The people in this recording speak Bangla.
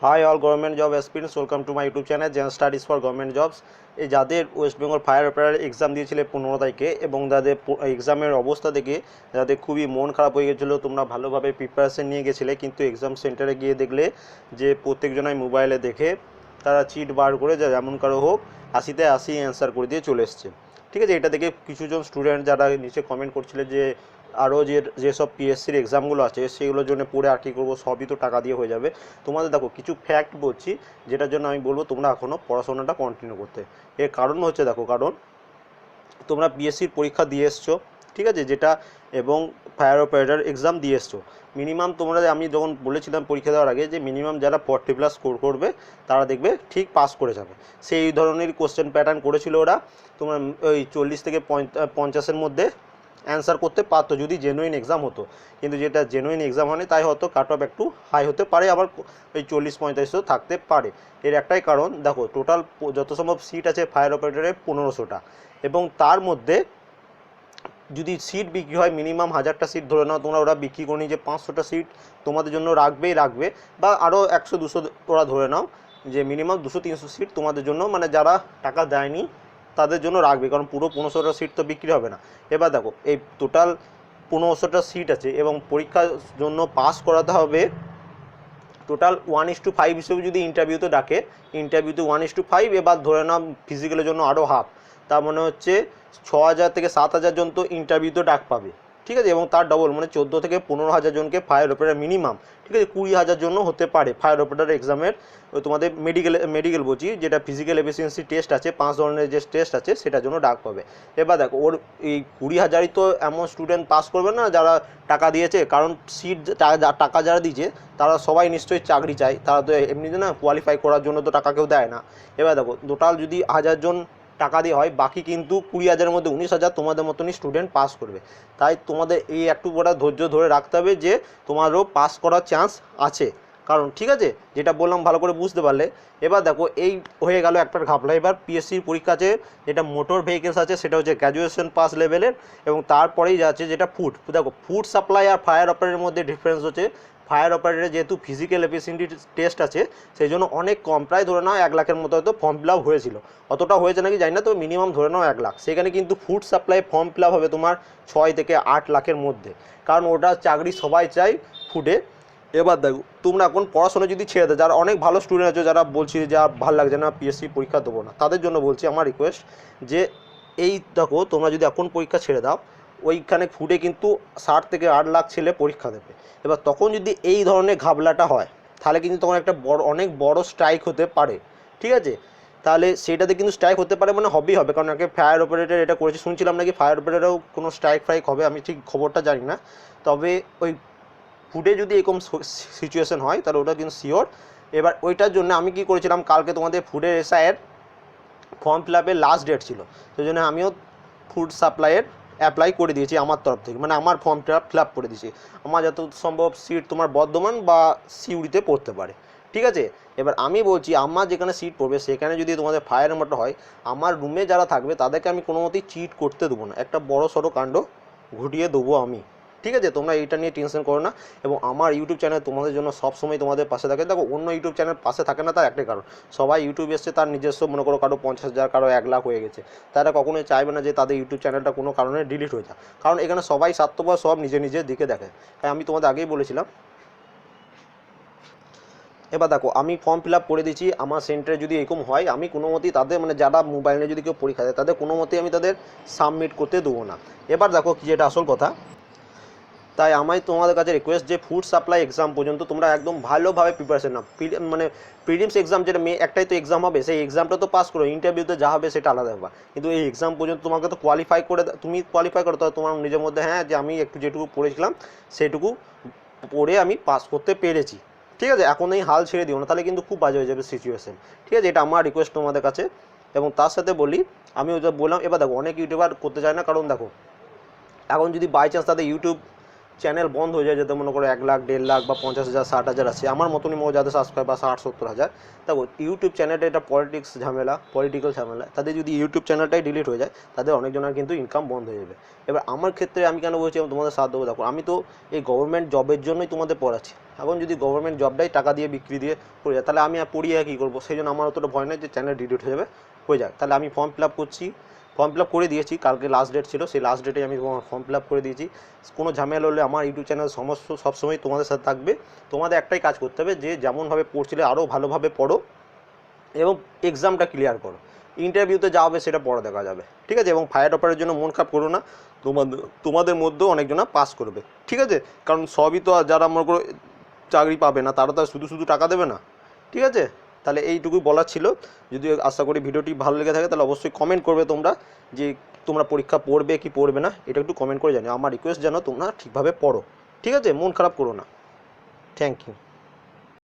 High all government job aspirants, welcome to my YouTube channel Gen Studies for government jobs. এই যাদের West Bengal fire operator exam দিয়েছিলে 15 তারিখে এবং যাদের এক্সামের অবস্থা দেখে যাদের খুবই মন খারাপ হয়ে গেছিলো, তোমরা ভালোভাবে প্রিপারেশন নিয়ে গেছিলে, কিন্তু এক্সাম সেন্টারে গিয়ে দেখলে যে প্রত্যেকজনাই মোবাইলে দেখে তারা চিট বার করে যা যেমন কারো হোক 80তে 80 অ্যান্সার করে দিয়ে চলে এসছে। ঠিক আছে, এটা দেখে কিছুজন স্টুডেন্ট যারা নিচে কমেন্ট করছিল যে আরও যেসব পিএসসির এক্সামগুলো আছে সেগুলোর জন্য পড়ে আর কী করবো, সবই তো টাকা দিয়ে হয়ে যাবে। তোমাদের দেখো কিছু ফ্যাক্ট বলছি যেটার জন্য আমি বলবো তোমরা এখনও পড়াশোনাটা কন্টিনিউ করতে। এর কারণ হচ্ছে দেখো, কারণ তোমরা পিএসসির পরীক্ষা দিয়ে এসছো, ঠিক আছে, যেটা এবং ফায়ার অপারেটর এক্সাম দিয়ে এসছো। মিনিমাম তোমরা, আমি যখন বলেছিলাম পরীক্ষা দেওয়ার আগে যে মিনিমাম যারা 40+ স্কোর করবে তারা দেখবে ঠিক পাস করে যাবে, সেই ধরনের কোশ্চেন প্যাটার্ন করেছিল ওরা। তোমরা ওই 40 থেকে 50-এর মধ্যে অ্যান্সার করতে পারতো যদি জেনুইন এক্সাম হতো, কিন্তু যেটা জেনুইন এক্সাম হয়নি তাই হয়তো কাট অফ একটু হাই হতে পারে, আবার ওই 40-45ও থাকতে পারে। এর একটাই কারণ দেখো, টোটাল যত সম্ভব সিট আছে ফায়ার অপারেটরে 1500টা, এবং তার মধ্যে যদি সিট বিক্রি হয় মিনিমাম 1000টা সিট ধরে নাও তোমরা, ওরা বিক্রি করে যে 500টা সিট তোমাদের জন্য রাখবে, বা আরও 100-200 ওরা ধরে নাও যে মিনিমাম 200-300 সিট তোমাদের জন্য, মানে যারা টাকা দেয়নি তাদের জন্য রাখবে, কারণ পুরো 1500টা সিট তো বিক্রি হবে না। এবার দেখো এই টোটাল 1500টা সিট আছে এবং পরীক্ষার জন্য পাস করাতে হবে টোটাল 1:5 হিসেবে। যদি ইন্টারভিউতে ডাকে, ইন্টারভিউতে 1:5, এবার ধরে নাও ফিজিক্যালের জন্য আরও হাফ, তার মানে হচ্ছে 6000 থেকে 7000 জন তো ইন্টারভিউতে ডাক পাবে, ঠিক আছে, এবং তার ডবল মানে 14 থেকে 15,000 জনকে ফায়ার অপারেটর মিনিমাম, ঠিক আছে, 20,000 জন্য হতে পারে ফায়ার অপারেটর এক্সামের। তোমাদের মেডিকেল বলছি, যেটা ফিজিক্যাল এফিসিয়েন্সি টেস্ট আছে, 5 ধরনের যে টেস্ট আছে সেটার জন্য ডাক পাবে। এবার দেখো ওর এই 20,000ই তো এমন স্টুডেন্ট পাস করবে না যারা টাকা দিয়েছে, কারণ সিট টাকা যারা দিয়েছে তারা সবাই নিশ্চয়ই চাকরি চায়, তারা তো এমনিতে না কোয়ালিফাই করার জন্য তো টাকা কেউ দেয় না। এবার দেখো টোটাল যদি 1000 জন টাকা দিয়ে হয়, বাকি কিন্তু 20,000-এর মধ্যে 19,000 তোমাদের মতনই স্টুডেন্ট পাস করবে। তাই তোমাদের এই একটু বড় ধৈর্য ধরে রাখতে হবে যে তোমারও পাস করার চান্স আছে, কারণ ঠিক আছে, যেটা বললাম ভালো করে বুঝতে পারলে। এবার দেখো এই হয়ে গেল একটা ঘাপলা। এবার পিএসসির পরীক্ষা আছে যেটা মোটর ভেহিকেলস আছে, সেটা হচ্ছে গ্র্যাজুয়েশন পাস লেভেলের, এবং তারপরেই যাচ্ছে যেটা ফুড। দেখো ফুড সাপ্লাই আর ফায়ার অপারেটরের মধ্যে ডিফারেন্স হচ্ছে, ফায়ার অপারেটরে যেহেতু ফিজিক্যাল এফিসিয়েন্সি টেস্ট আছে সেই জন্য অনেক কম, প্রায় ধরে নাও 1 লাখের মতো হয়তো ফর্ম ফিল আপ হয়েছিল, অতটা হয়েছে নাকি জানি না, তো মিনিমাম ধরে নাও 1 লাখ। সেখানে কিন্তু food supply form fill up হবে তোমার 6 থেকে 8 লাখের মধ্যে, কারণ ওটা চাকরি সবাই চায় ফুডে। এবার দেখো তোমরা এখন পড়াশোনা যদি ছেড়ে দেয়, যারা অনেক ভালো স্টুডেন্ট আছে যারা বলছি যা ভালো লাগছে না পিএসসি পরীক্ষা দেবো না, তাদের জন্য বলছি আমার রিকোয়েস্ট যে এই দেখো তোমরা যদি এখন পরীক্ষা ছেড়ে দাও, ওইখানে ফুডে কিন্তু 7 থেকে 8 লাখ ছেলে পরীক্ষা দেবে। এবার তখন যদি এই ধরনের ঘাবলাটা হয় তাহলে কিন্তু তখন একটা অনেক বড় স্ট্রাইক হতে পারে, ঠিক আছে, তাহলে সেটাতে কিন্তু স্ট্রাইক হতে পারে, মানে হবেই হবে, কারণ আগে ফায়ার অপারেটর এটা করেছে, শুনছিলাম নাকি ফায়ার অপারেটরও কোনো স্ট্রাইক হবে, আমি ঠিক খবরটা জানি না। তবে ওই ফুডে যদি এরকম সিচুয়েশন হয় তাহলে ওটা কিন্তু শিওর। এবার ওইটার জন্য আমি কি করেছিলাম, কালকে তোমাদের ফুডের এসআইয়ের ফর্ম ফিল আপের লাস্ট ডেট ছিল, সেই জন্য আমিও ফুড সাপ্লাইয়ের অ্যাপ্লাই করে দিয়েছি আমার তরফ থেকে, মানে আমার ফর্মটা ফিল আপ করে দিয়েছি। আমার যত সম্ভব সিট তোমার বর্ধমান বা সিউড়িতে পড়তে পারে, ঠিক আছে। এবার আমি বলছি আমার যেখানে সিট পড়বে সেখানে যদি তোমাদের ফায়ার মোটর হয়, আমার রুমে যারা থাকবে তাদেরকে আমি কোনো মতেই চিট করতে দেবো না, একটা বড় সড়ো কাণ্ড ঘটিয়ে দেবো আমি, ঠিক আছে। তোমরা এইটা নিয়ে টেনশন করো না, এবং আমার ইউটিউব চ্যানেল তোমাদের জন্য সবসময় তোমাদের পাশে থাকে। দেখো অন্য ইউটিউব চ্যানেল পাশে থাকে না, তার একটাই কারণ সবাই ইউটিউব এসছে তার নিজস্ব, মনে করো কারো 50,000, কারো 1 লাখ হয়ে গেছে, তারা কখনোই চাইবে না যে তাদের ইউটিউব চ্যানেলটা কোনো কারণে ডিলিট হয়ে যায়, কারণ এখানে সবাই স্বার্থপর, সব নিজের দিকে দেখে। তাই আমি তোমাদের আগেই বলেছিলাম। এবার দেখো আমি ফর্ম ফিল আপ করে দিচ্ছি, আমার সেন্টারে যদি এরকম হয় আমি কোনো মতেই তাদের, মানে যারা মোবাইল নিয়ে যদি কেউ পরীক্ষা দেয় তাদের কোনো মতেই আমি তাদের সাবমিট করতে দেবো না। এবার দেখো কি যেটা আসল কথা, তাই আমি তোমাদের কাছে রিকোয়েস্ট যে ফুড সাপ্লাই এক্সাম পর্যন্ত তোমরা একদম ভালোভাবে প্রিপারেশন নাও। মানে প্রিলিমস এক্সাম যেটা একটাই তো এক্সাম হবে, সেই এক্সামটা তো পাস করো, ইন্টারভিউতে যা হবে সেটা আলাদা ব্যাপার, কিন্তু এই এক্সাম পর্যন্ত তোমাকে তো তুমি কোয়ালিফাই করো, তো তোমার নিজের মধ্যে হ্যাঁ যে আমি একটু যেটুকু পড়েছিলাম সেটুকু পড়ে আমি পাস করতে পেরেছি, ঠিক আছে। এখন এই হাল ছেড়ে দিও না, তাহলে কিন্তু খুব বাজে হয়ে যাবে সিচুয়েশন, ঠিক আছে, এটা আমার রিকোয়েস্ট তোমাদের কাছে। এবং তার সাথে বলি, আমি ওটা বললাম, এবার দেখো অনেক ইউটিউবার করতে চায় না, কারণ দেখো এখন যদি বাই চান্স তাদের ইউটিউব চ্যানেল বন্ধ হয়ে যায়, যাতে মনে করো 1 লাখ, 1.5 লাখ বা 50,000, 60,000 আছে, আমার মতনই যাদের সাবস্ক্রাইবার 60-70 হাজার, দেখো ইউটিউব চ্যানেলটা এটা পলিটিক্যাল ঝামেলা, তাদের যদি ইউটিউব চ্যানেলটাই ডিলিট হয়ে যায় তাদের অনেকজনের কিন্তু ইনকাম বন্ধ হয়ে যাবে। এবার আমার ক্ষেত্রে আমি কেন বলছি তোমাদের সাথ দেবো, দেখো আমি তো এই গভর্নমেন্ট জবের জন্যই তোমাদের পড়াচ্ছি, এখন যদি গভর্নমেন্ট জবটাই টাকা দিয়ে বিক্রি দিয়ে করে যায়, তাহলে আমি আর পড়িয়ে কী করবো? সেই জন্য আমার অতটা ভয় নেই যে চ্যানেল ডিলিট হয়ে যাবে, হয়ে যাক। তাহলে আমি ফর্ম ফিল আপ করছি, ফর্ম ফিল আপ করে দিয়েছি, কালকে লাস্ট ডেট ছিল, সেই লাস্ট ডেটে আমি ফর্ম ফিল আপ করে দিয়েছি। কোনো ঝামেলা হলে আমার ইউটিউব চ্যানেল সমস্ত সবসময় তোমাদের সাথে থাকবে। তোমাদের একটাই কাজ করতে হবে, যে যেমনভাবে পড়ছিলে আরও ভালোভাবে পড়ো এবং এক্সামটা ক্লিয়ার করো। ইন্টারভিউতে যা হবে সেটা পরে দেখা যাবে, ঠিক আছে? এবং ফায়ার অপারের জন্য মন খারাপ করো না, তোমাদের মধ্যেও অনেকজনা পাস করবে, ঠিক আছে? কারণ সবই তো যারা মনে করো চাকরি পাবে না, তারা তো শুধু শুধু টাকা দেবে না, ঠিক আছে? তাহলে এইটুকুই বলার ছিল। যদি আশা করি ভিডিওটি ভালো লেগে থাকে তাহলে অবশ্যই কমেন্ট করবে তোমরা, যে তোমরা পরীক্ষা পড়বে কি পড়বে না, এটা একটু কমেন্ট করে জানিও। আমার রিকোয়েস্ট জানো তোমরা ঠিকভাবে পড়ো, ঠিক আছে? মন খারাপ করো না। Thank you.